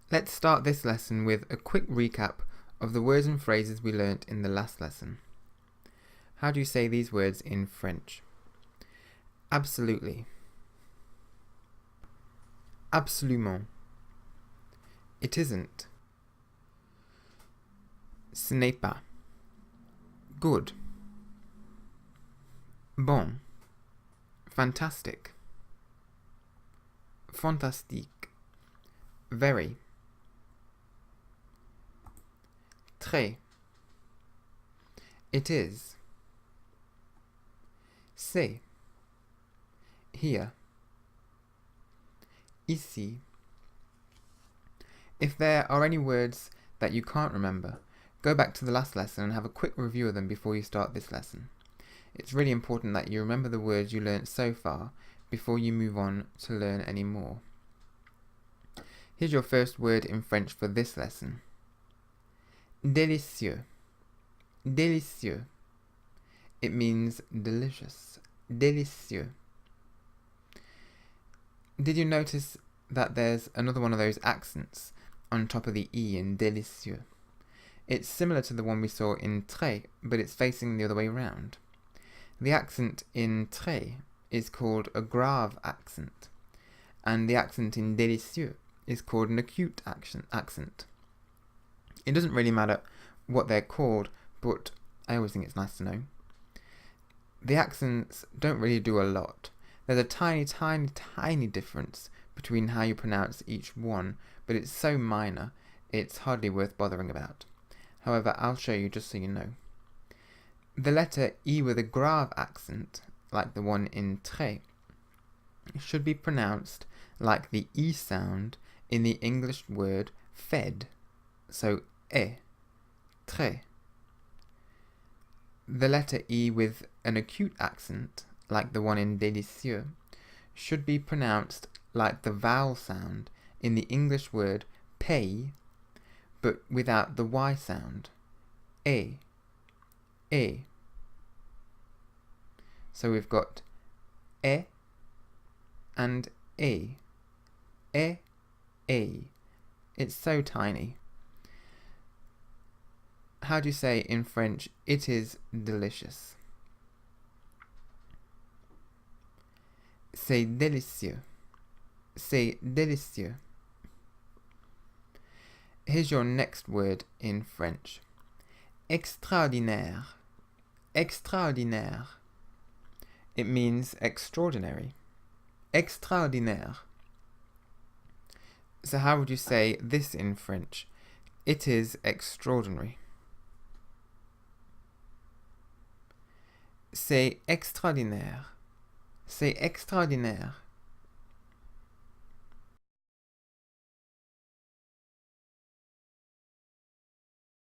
Let's start this lesson with a quick recap of the words and phrases we learnt in the last lesson. How do you say these words in French? Absolutely. Absolument. It isn't. Ce n'est pas. Good. Bon. Fantastic. Fantastique. Very. Très. It is. C'est. Here. Ici. If there are any words that you can't remember, go back to the last lesson and have a quick review of them before you start this lesson. It's really important that you remember the words you learnt so far before you move on to learn any more. Here's your first word in French for this lesson. Délicieux. Délicieux. It means delicious. Délicieux. Did you notice that there's another one of those accents on top of the E in délicieux? It's similar to the one we saw in très, but it's facing the other way round. The accent in très is called a grave accent, and the accent in délicieux is called an acute accent. It doesn't really matter what they're called, but I always think it's nice to know. The accents don't really do a lot. There's a tiny, tiny, tiny difference between how you pronounce each one, but it's so minor, it's hardly worth bothering about. However, I'll show you just so you know. The letter E with a grave accent, like the one in très, should be pronounced like the E sound in the English word fed, so très. The letter E with an acute accent, like the one in délicieux, should be pronounced like the vowel sound in the English word pay, but without the Y sound, e. So we've got and e. It's so tiny. How do you say in French, it is delicious? C'est délicieux. C'est délicieux. Here's your next word in French. Extraordinaire. Extraordinaire. It means extraordinary. Extraordinaire. So how would you say this in French? It is extraordinary. C'est extraordinaire. C'est extraordinaire.